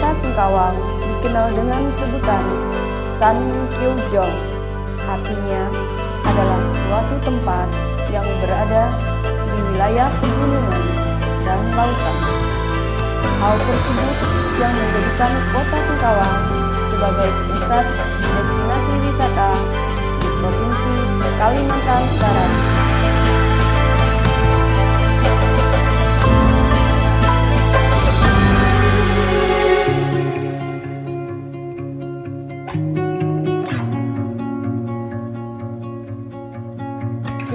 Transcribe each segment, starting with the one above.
Kota Singkawang dikenal dengan sebutan San Kyeojong, artinya adalah suatu tempat yang berada di wilayah pegunungan dan lautan. Hal tersebut yang menjadikan Kota Singkawang sebagai pusat destinasi wisata di Provinsi Kalimantan Barat.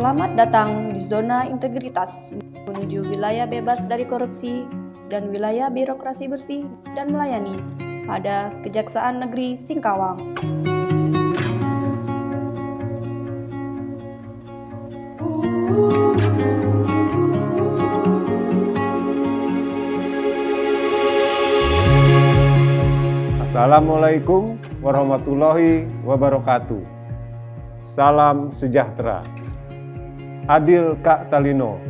Selamat datang di zona integritas menuju wilayah bebas dari korupsi dan wilayah birokrasi bersih dan melayani pada Kejaksaan Negeri Singkawang. Assalamualaikum warahmatullahi wabarakatuh. Salam sejahtera. Adil Kak Talino,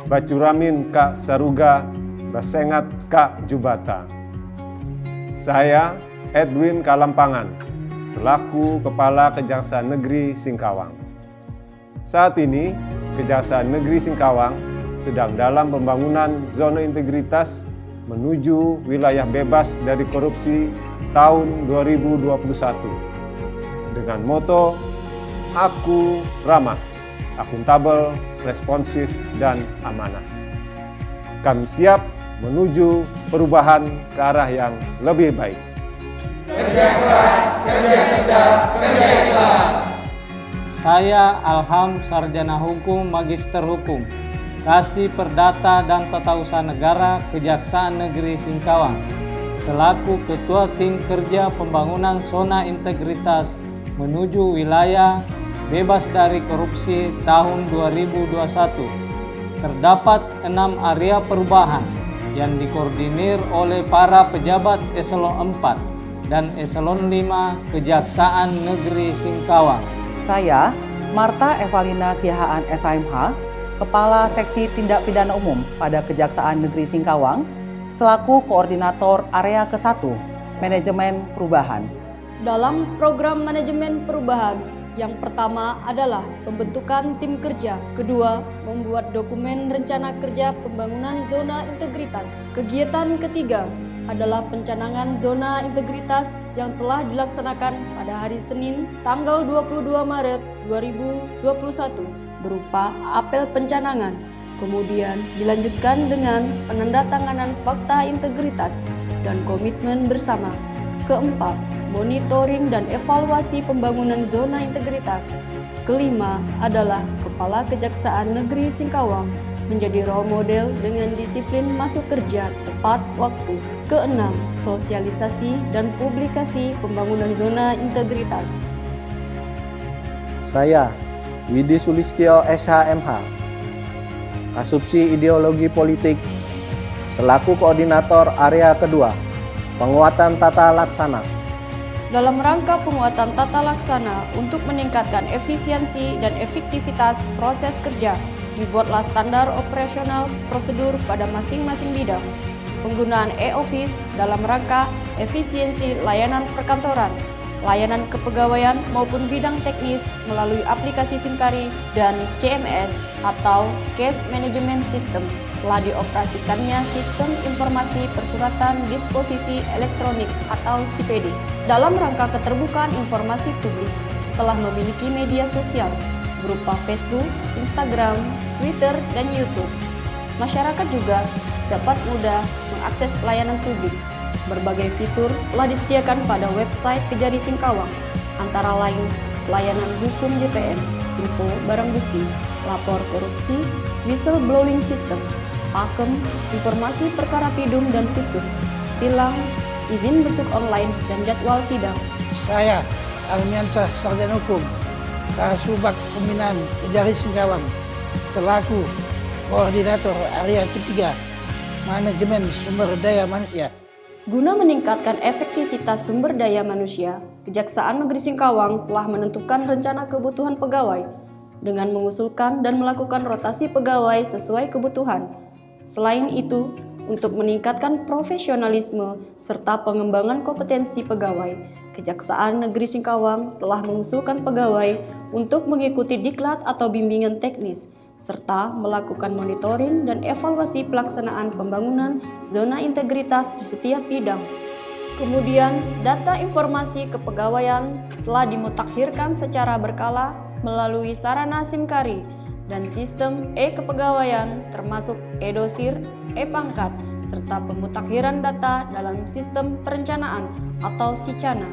Bacuramin Kak Saruga, Basengat Kak Jubata. Saya Edwin Kalampangan, selaku Kepala Kejaksaan Negeri Singkawang. Saat ini, Kejaksaan Negeri Singkawang sedang dalam pembangunan zona integritas menuju wilayah bebas dari korupsi tahun 2021 dengan moto Aku Ramah, akuntabel, responsif, dan amanah. Kami siap menuju perubahan ke arah yang lebih baik. Kerja keras, kerja cerdas, kerja ikhlas. Saya Alham, Sarjana Hukum, Magister Hukum, Kasih Perdata dan Tata Usaha Negara Kejaksaan Negeri Singkawang, selaku Ketua Tim Kerja Pembangunan Zona Integritas menuju wilayah bebas dari korupsi tahun 2021. Terdapat 6 area perubahan yang dikoordinir oleh para pejabat Eselon 4 dan Eselon 5 Kejaksaan Negeri Singkawang. Saya, Marta Evalina Siahaan SHMH, Kepala Seksi Tindak Pidana Umum pada Kejaksaan Negeri Singkawang, selaku Koordinator Area ke-1, Manajemen Perubahan. Dalam program manajemen perubahan, yang pertama adalah pembentukan tim kerja, kedua membuat dokumen rencana kerja pembangunan zona integritas. Kegiatan ketiga adalah pencanangan zona integritas yang telah dilaksanakan pada hari Senin tanggal 22 Maret 2021 berupa apel pencanangan. Kemudian dilanjutkan dengan penandatanganan fakta integritas dan komitmen bersama. Keempat, monitoring dan evaluasi pembangunan zona integritas. Kelima adalah Kepala Kejaksaan Negeri Singkawang menjadi role model dengan disiplin masuk kerja tepat waktu. Keenam, sosialisasi dan publikasi pembangunan zona integritas. Saya, Widi Sulistyo SHMH, Kasubsi Ideologi Politik, selaku Koordinator Area Kedua, Penguatan Tata Laksana. Dalam rangka penguatan tata laksana untuk meningkatkan efisiensi dan efektivitas proses kerja, dibuatlah standar operasional prosedur pada masing-masing bidang. Penggunaan e-office dalam rangka efisiensi layanan perkantoran, layanan kepegawaian maupun bidang teknis melalui aplikasi SIMKARI dan CMS atau Case Management System. Telah dioperasikannya Sistem Informasi Persuratan Disposisi Elektronik atau CPD. Dalam rangka keterbukaan informasi publik, telah memiliki media sosial berupa Facebook, Instagram, Twitter, dan YouTube. Masyarakat juga dapat mudah mengakses pelayanan publik. Berbagai fitur telah disediakan pada website Kejari Singkawang, antara lain pelayanan hukum JPN, info barang bukti, lapor korupsi, whistleblowing system, pakem, informasi perkara pidum dan khusus, tilang, izin besuk online, dan jadwal sidang. Saya Almiansah, Sarjana Hukum, Kasubag Pembinaan Kejari Singkawang, selaku Koordinator Area Ketiga, Manajemen Sumber Daya Manusia. Guna meningkatkan efektivitas sumber daya manusia, Kejaksaan Negeri Singkawang telah menentukan rencana kebutuhan pegawai dengan mengusulkan dan melakukan rotasi pegawai sesuai kebutuhan. Selain itu, untuk meningkatkan profesionalisme serta pengembangan kompetensi pegawai, Kejaksaan Negeri Singkawang telah mengusulkan pegawai untuk mengikuti diklat atau bimbingan teknis, serta melakukan monitoring dan evaluasi pelaksanaan pembangunan zona integritas di setiap bidang. Kemudian, data informasi kepegawaian telah dimutakhirkan secara berkala melalui sarana SIMKARI dan sistem e-kepegawaian termasuk e-dosir, e-pangkat, serta pemutakhiran data dalam sistem perencanaan atau SICANA.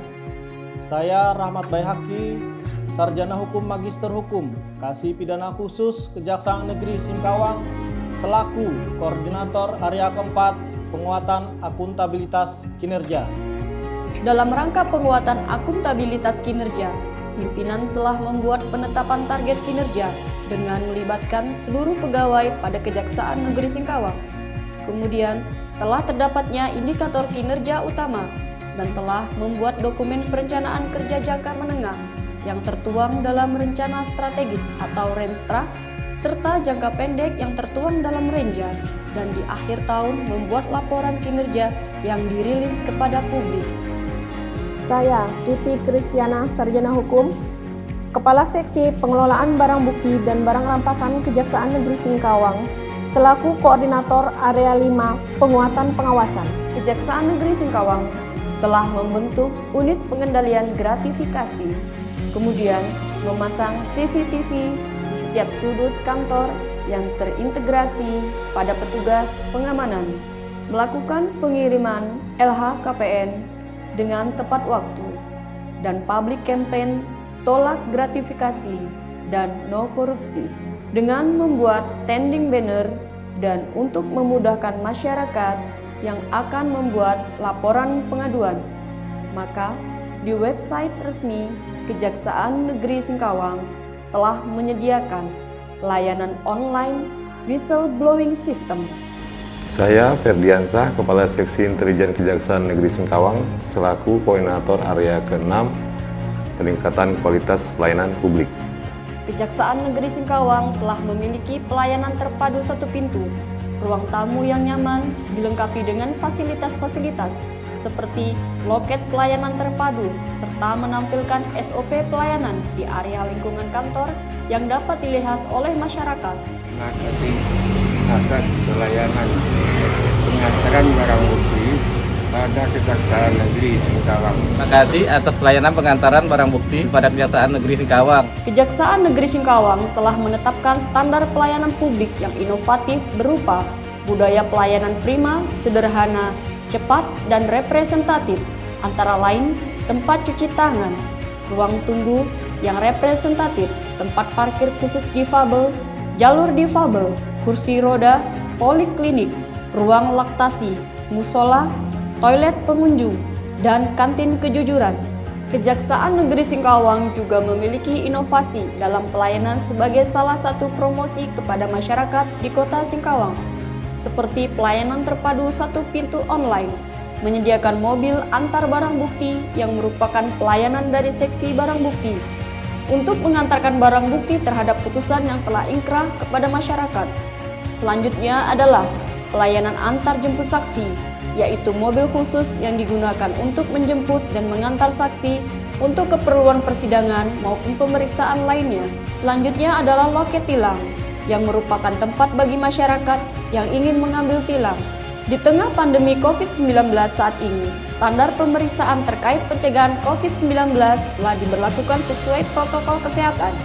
Saya Rahmat Baihaqi, Sarjana Hukum Magister Hukum, Kasih Pidana Khusus Kejaksaan Negeri Singkawang, selaku Koordinator Area Keempat Penguatan Akuntabilitas Kinerja. Dalam rangka penguatan akuntabilitas kinerja, pimpinan telah membuat penetapan target kinerja dengan melibatkan seluruh pegawai pada Kejaksaan Negeri Singkawang. Kemudian, telah terdapatnya indikator kinerja utama dan telah membuat dokumen perencanaan kerja jangka menengah yang tertuang dalam rencana strategis atau Renstra, serta jangka pendek yang tertuang dalam Renja, dan di akhir tahun membuat laporan kinerja yang dirilis kepada publik. Saya, Tuti Kristiana, Sarjana Hukum, Kepala Seksi Pengelolaan Barang Bukti dan Barang Rampasan Kejaksaan Negeri Singkawang, selaku Koordinator Area 5 Penguatan Pengawasan. Kejaksaan Negeri Singkawang telah membentuk unit pengendalian gratifikasi, kemudian memasang CCTV di setiap sudut kantor yang terintegrasi pada petugas pengamanan, melakukan pengiriman LHKPN dengan tepat waktu, dan public campaign tolak gratifikasi dan no korupsi dengan membuat standing banner dan untuk memudahkan masyarakat yang akan membuat laporan pengaduan. Maka di website resmi Kejaksaan Negeri Singkawang telah menyediakan layanan online whistleblowing system. Saya Ferdiansah, Kepala Seksi Intelijen Kejaksaan Negeri Singkawang, selaku Koordinator Area ke-6 Peningkatan Kualitas Pelayanan Publik. Kejaksaan Negeri Singkawang telah memiliki pelayanan terpadu satu pintu, ruang tamu yang nyaman, dilengkapi dengan fasilitas-fasilitas seperti loket pelayanan terpadu, serta menampilkan SOP pelayanan di area lingkungan kantor yang dapat dilihat oleh masyarakat. Mengatasi asas pelayanan pengantaran barang bukti pada Kejaksaan Negeri Singkawang. Terima kasih atas pelayanan pengantaran barang bukti pada Kejaksaan Negeri Singkawang. Kejaksaan Negeri Singkawang telah menetapkan standar pelayanan publik yang inovatif berupa budaya pelayanan prima, sederhana, cepat, dan representatif, antara lain tempat cuci tangan, ruang tunggu yang representatif, tempat parkir khusus difabel, jalur difabel, kursi roda, poliklinik, ruang laktasi, musola, toilet pengunjung, dan kantin kejujuran. Kejaksaan Negeri Singkawang juga memiliki inovasi dalam pelayanan sebagai salah satu promosi kepada masyarakat di Kota Singkawang, seperti pelayanan terpadu satu pintu online, menyediakan mobil antar barang bukti yang merupakan pelayanan dari seksi barang bukti, untuk mengantarkan barang bukti terhadap putusan yang telah ingkrah kepada masyarakat. Selanjutnya adalah pelayanan antar jemput saksi, yaitu mobil khusus yang digunakan untuk menjemput dan mengantar saksi untuk keperluan persidangan maupun pemeriksaan lainnya. Selanjutnya adalah loket tilang, yang merupakan tempat bagi masyarakat yang ingin mengambil tilang. Di tengah pandemi COVID-19 saat ini, standar pemeriksaan terkait pencegahan COVID-19 telah diberlakukan sesuai protokol kesehatan,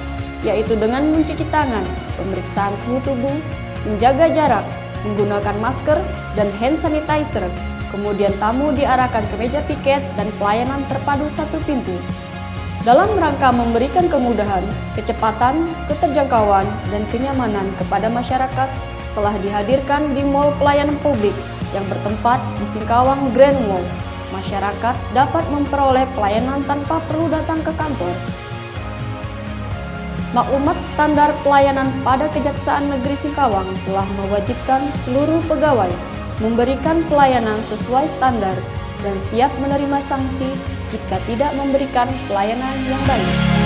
yaitu dengan mencuci tangan, pemeriksaan suhu tubuh, menjaga jarak, menggunakan masker, dan hand sanitizer. Kemudian tamu diarahkan ke meja piket dan pelayanan terpadu satu pintu. Dalam rangka memberikan kemudahan, kecepatan, keterjangkauan, dan kenyamanan kepada masyarakat, telah dihadirkan di Mall Pelayanan Publik yang bertempat di Singkawang Grand Mall. Masyarakat dapat memperoleh pelayanan tanpa perlu datang ke kantor. Maklumat standar pelayanan pada Kejaksaan Negeri Singkawang telah mewajibkan seluruh pegawai memberikan pelayanan sesuai standar dan siap menerima sanksi jika tidak memberikan pelayanan yang baik.